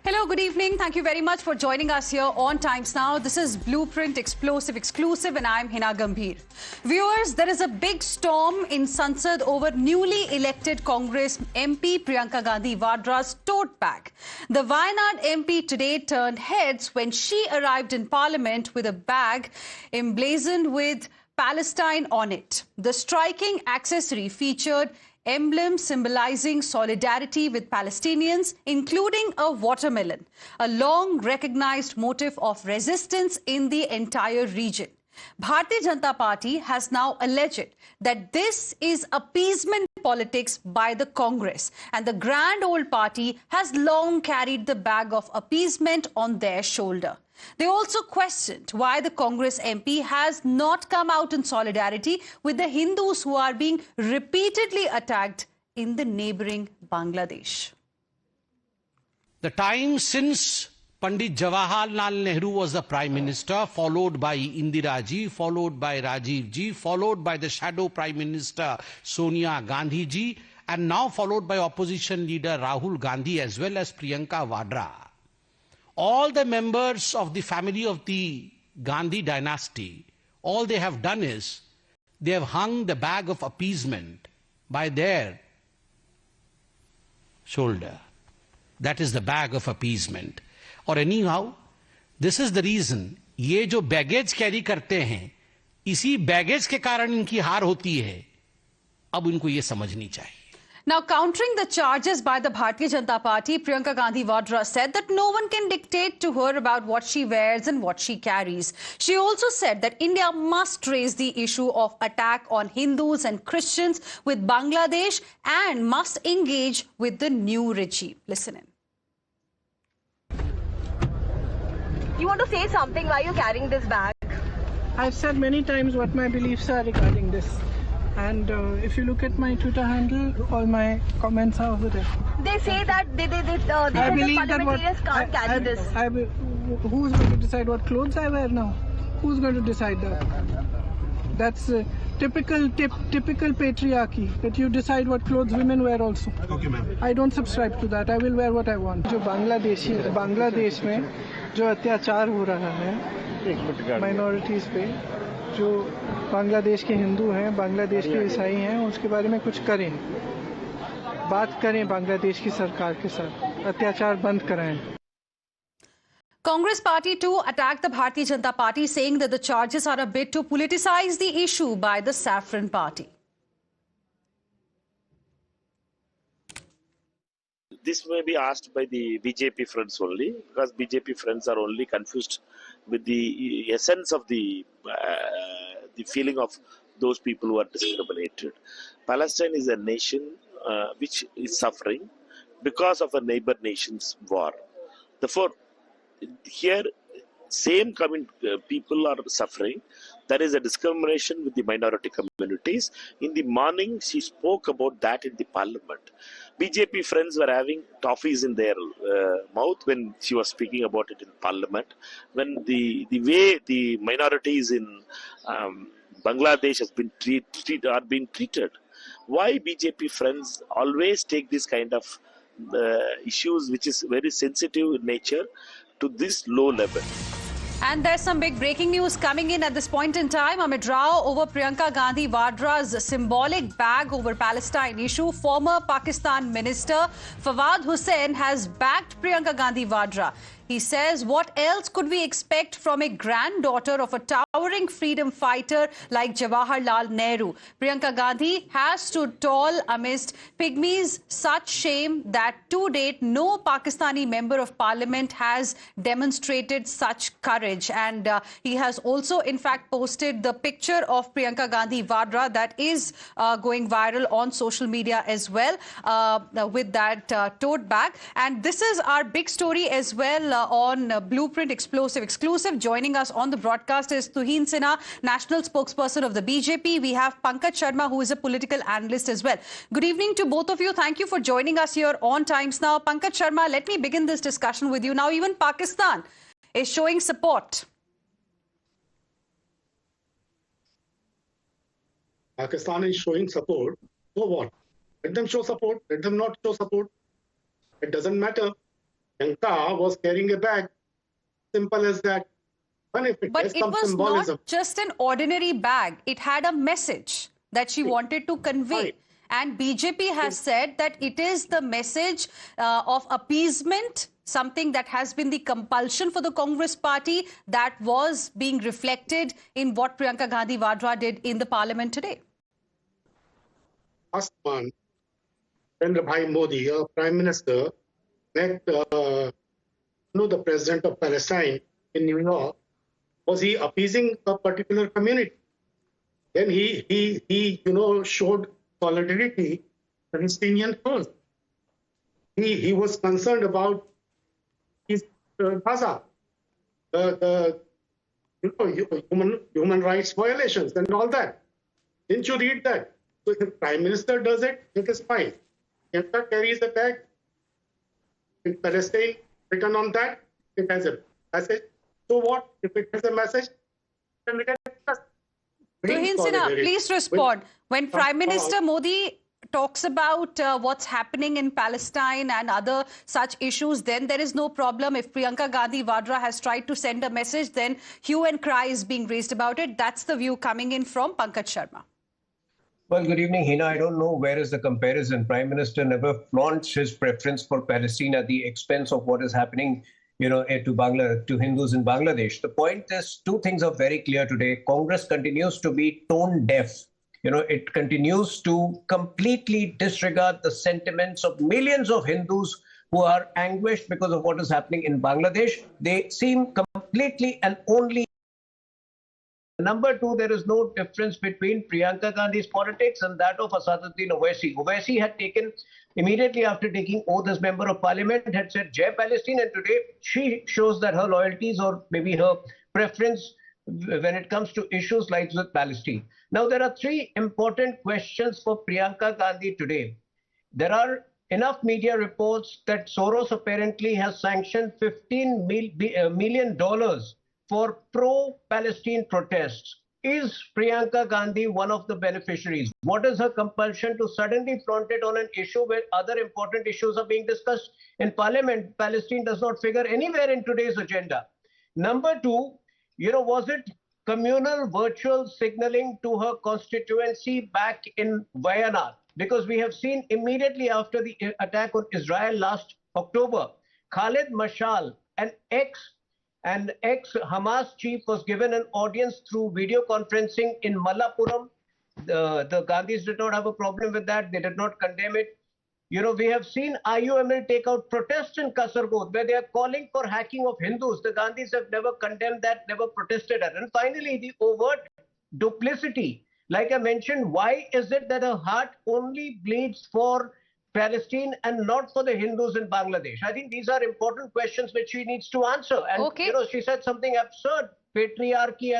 Hello, good evening. Thank you very much for joining us here on Times Now. This is Blueprint Explosive Exclusive and I'm Heena Gambhir. Viewers, there is a big storm in Sansad over newly elected Congress MP Priyanka Gandhi Vadra's tote bag. The Wayanad MP today turned heads when she arrived in Parliament with a bag emblazoned with Palestine on it. The striking accessory featured emblems symbolizing solidarity with Palestinians, including a watermelon, a long recognized motif of resistance in the entire region. Bharatiya Janata Party has now alleged that this is appeasement politics by the Congress, and the grand old party has long carried the bag of appeasement on their shoulder. They also questioned why the Congress MP has not come out in solidarity with the Hindus who are being repeatedly attacked in the neighboring Bangladesh. The time since Pandit Jawaharlal Nehru was the Prime Minister, followed by Indira ji, followed by Rajiv ji, followed by the Shadow Prime Minister Sonia Gandhi ji, and now followed by opposition leader Rahul Gandhi as well as Priyanka Vadra. All the members of the family of the Gandhi dynasty, all they have done is they have hung the bag of appeasement by their shoulder. That is the bag of appeasement. Or anyhow, this is the reason, ये जो baggage carry करते हैं, इसी baggage के कारण इनकी हार होती है. अब इनको ये समझनी चाहिए. Now, countering the charges by the Bharatiya Janata Party, Priyanka Gandhi Vadra said that no one can dictate to her about what she wears and what she carries. She also said that India must raise the issue of attack on Hindus and Christians with Bangladesh and must engage with the new regime. Listen in. You want to say something while you're carrying this bag? I've said many times what my beliefs are regarding this. And if you look at my Twitter handle, all my comments are over there. They say that parliamentarians can't carry this. Who's going to decide what clothes I wear now? Who's going to decide that? That's typical patriarchy, that you decide what clothes women wear also. Okay, ma'am. I don't subscribe to that. I will wear what I want. जो बांग्लादेश में जो अत्याचार हो रहा है minorities पे, जो बांग्लादेश के हिंदू हैं, बांग्लादेश के ईसाई हैं, उसके बारे में कुछ करें, बात करें बांग्लादेश की सरकार के साथ, अत्याचार बंद कराएं. Congress party too attacked the Bharatiya Janata Party, saying that the charges are a bit to politicize the issue by the Saffron Party. This may be asked by the BJP friends only, because BJP friends are only confused with the essence of the feeling of those people who are discriminated. Palestine is a nation which is suffering because of a neighbor nation's war. Therefore, here same people are suffering. There is a discrimination with the minority communities. In the morning, she spoke about that in the parliament. BJP friends were having toffees in their mouth when she was speaking about it in parliament. When the way the minorities in Bangladesh has been are being treated. Why BJP friends always take this kind of issues, which is very sensitive in nature, to this low level? And there's some big breaking news coming in at this point in time. Amid row over Priyanka Gandhi Vadra's symbolic bag over Palestine issue, former Pakistan Minister Fawad Hussain has backed Priyanka Gandhi Vadra. He says, what else could we expect from a granddaughter of a towering freedom fighter like Jawaharlal Nehru? Priyanka Gandhi has stood tall amidst pygmies, such shame that to date no Pakistani member of parliament has demonstrated such courage. And he has also in fact posted the picture of Priyanka Gandhi Vadra that is going viral on social media as well with that tote bag. And this is our big story as well on Blueprint Explosive Exclusive. Joining us on the broadcast is Tuhin Sinha, national spokesperson of the BJP. We have Pankaj Sharma, who is a political analyst as well. Good evening to both of you. Thank you for joining us here on Times Now. Pankaj Sharma, let me begin this discussion with you. Now, even Pakistan is showing support. Pakistan is showing support. For what? Let them show support. Let them not show support. It doesn't matter. Priyanka was carrying a bag. Simple as that. And if it But has it some was symbolism, not just an ordinary bag. It had a message that she wanted to convey. Right. And BJP has said that it is the message of appeasement, something that has been the compulsion for the Congress party, that was being reflected in what Priyanka Gandhi Vadra did in the parliament today. last month, Narendra Bhai Modi, Prime Minister, met the President of Palestine in New York. Was he appeasing a particular community? Then he showed solidarity to Palestinian cause. He was concerned about his Gaza, the human rights violations and all that. Didn't you read that? So if the Prime Minister does it, it is fine. Priyanka carries a bag in Palestine, written on that, it has a message. So what? If it has a message, then we can discuss. Tuhin Sinha, please respond. When Prime Minister Modi talks about what's happening in Palestine and other such issues, then there is no problem. If Priyanka Gandhi Vadra has tried to send a message, then hue and cry is being raised about it. That's the view coming in from Pankaj Sharma. Well, good evening, Heena. I don't know where is the comparison. Prime Minister never flaunts his preference for Palestine at the expense of what is happening, to Hindus in Bangladesh. The point is, two things are very clear today. Congress continues to be tone deaf. It continues to completely disregard the sentiments of millions of Hindus who are anguished because of what is happening in Bangladesh. They seem completely and only. Number two, there is no difference between Priyanka Gandhi's politics and that of Asaduddin Owaisi. Owaisi had taken, immediately after taking oath as member of parliament, had said Jai Palestine, and today she shows that her loyalties or maybe her preference when it comes to issues like with Palestine. Now, there are three important questions for Priyanka Gandhi today. There are enough media reports that Soros apparently has sanctioned $15 million for pro-Palestine protests. Is Priyanka Gandhi one of the beneficiaries? What is her compulsion to suddenly flaunt it on an issue where other important issues are being discussed in parliament? Palestine does not figure anywhere in today's agenda. Number two, was it communal virtual signaling to her constituency back in Wayanad? Because we have seen immediately after the attack on Israel last October, Khalid Mashal, an ex-Hamas chief, was given an audience through video conferencing in Malappuram. The Gandhis did not have a problem with that. They did not condemn it. We have seen IUML take out protests in Kasargod where they are calling for hacking of Hindus. The Gandhis have never condemned that, never protested at. And finally, the overt duplicity. Like I mentioned, why is it that her heart only bleeds for Palestine and not for the Hindus in Bangladesh? I think these are important questions which she needs to answer. And, she said something absurd. Patriarchy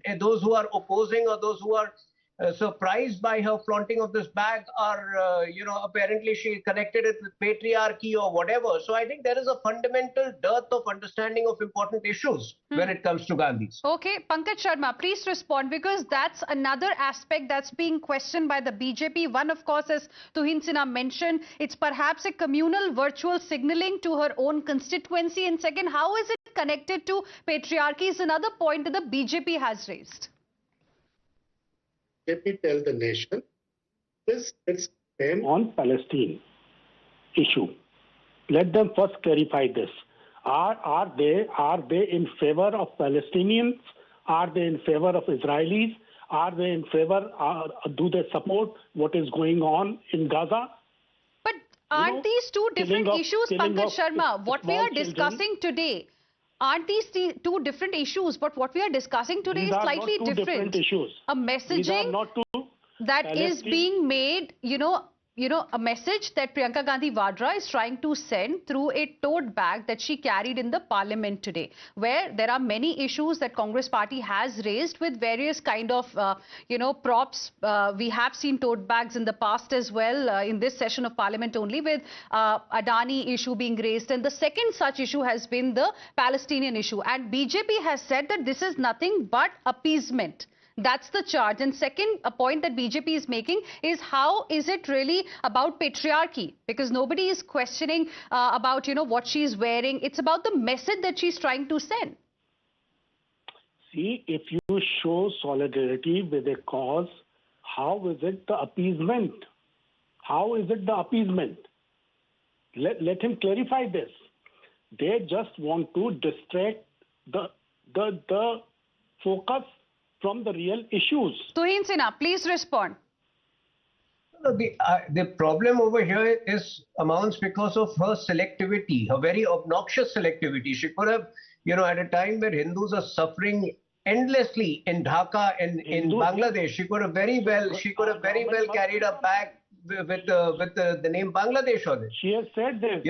and those who are opposing or those who are surprised by her flaunting of this bag are, apparently she connected it with patriarchy or whatever. So I think there is a fundamental dearth of understanding of important issues when it comes to Gandhis. Okay, Pankaj Sharma, please respond, because that's another aspect that's being questioned by the BJP. One, of course, as Tuhin Sinha mentioned, it's perhaps a communal virtual signaling to her own constituency. And second, how is it connected to patriarchy is another point that the BJP has raised. BJP tell the nation this it's on Palestine issue. Let them first clarify this. Are they in favor of Palestinians? Are they in favor of Israelis? Are they in favor? Do they support what is going on in Gaza? But aren't these two different issues, Pankaj Sharma? What we are discussing today, aren't these two different issues? But what we are discussing today is slightly different. Issues. A messaging that is being made, a message that Priyanka Gandhi Vadra is trying to send through a tote bag that she carried in the parliament today, where there are many issues that Congress party has raised with various kind of, props. We have seen tote bags in the past as well, in this session of parliament only, with Adani issue being raised. And the second such issue has been the Palestinian issue. And BJP has said that this is nothing but appeasement. That's the charge. And second, a point that BJP is making is how is it really about patriarchy? Because nobody is questioning about, what she's wearing. It's about the message that she's trying to send. See, if you show solidarity with a cause, how is it the appeasement? How is it the appeasement? Let him clarify this. They just want to distract the focus from the real issues. Tuhin Sinha, please respond. The problem over here amounts because of her selectivity, her very obnoxious selectivity. She could have, at a time where Hindus are suffering endlessly in Dhaka and in Bangladesh, she could have very well carried a bag with the name Bangladesh on it. She has said this.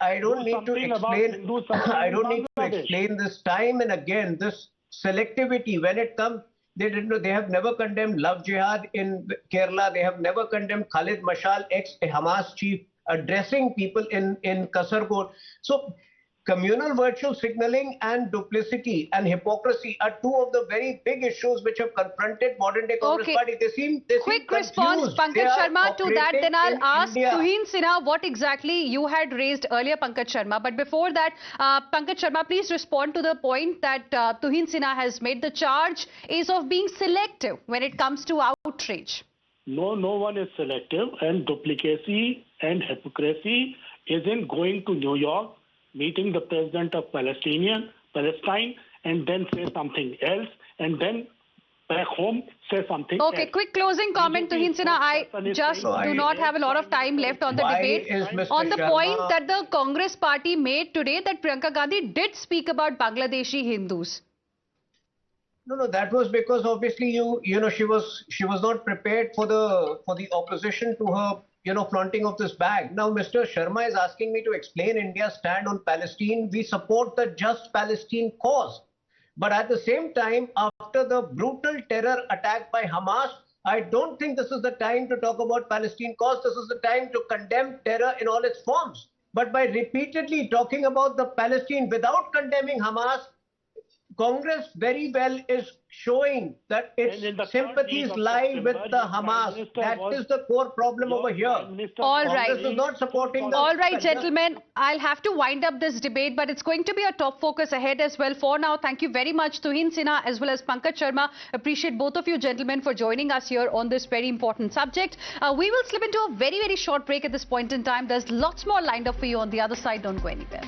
I don't need to explain. I don't need to explain this time and again. This selectivity when it comes. They have never condemned love jihad in Kerala. They have never condemned Khalid Mashal, ex-Hamas chief, addressing people in Kasargod. So communal virtual signaling and duplicity and hypocrisy are two of the very big issues which have confronted modern-day Congress party. They seem quick response, Pankaj Sharma, to that. Then I'll ask Tuhin Sinha what exactly you had raised earlier, Pankaj Sharma. But before that, Pankaj Sharma, please respond to the point that Tuhin Sinha has made. The charge is of being selective when it comes to outrage. No one is selective, and duplicacy and hypocrisy isn't going to New York, meeting the president of Palestine, and then say something else, and then back home say something else. Okay, quick closing comment, Tuhin Sinha. I just do not have a lot of time left on the debate. On the point that the Congress party made today, that Priyanka Gandhi did speak about Bangladeshi Hindus. No, that was because obviously she was not prepared for the opposition to her flaunting of this bag. Now, Mr. Sharma is asking me to explain India's stand on Palestine. We support the just Palestine cause. But at the same time, after the brutal terror attack by Hamas, I don't think this is the time to talk about Palestine cause. This is the time to condemn terror in all its forms. But by repeatedly talking about the Palestine without condemning Hamas, Congress very well is showing that its sympathies lie with the Hamas. That is the core problem over here. All right. Congress is not supporting the... All right, gentlemen. I'll have to wind up this debate, but it's going to be a top focus ahead as well. For now, thank you very much, Tuhin Sinha as well as Pankaj Sharma. Appreciate both of you gentlemen for joining us here on this very important subject. We will slip into a very, very short break at this point in time. There's lots more lined up for you on the other side. Don't go anywhere.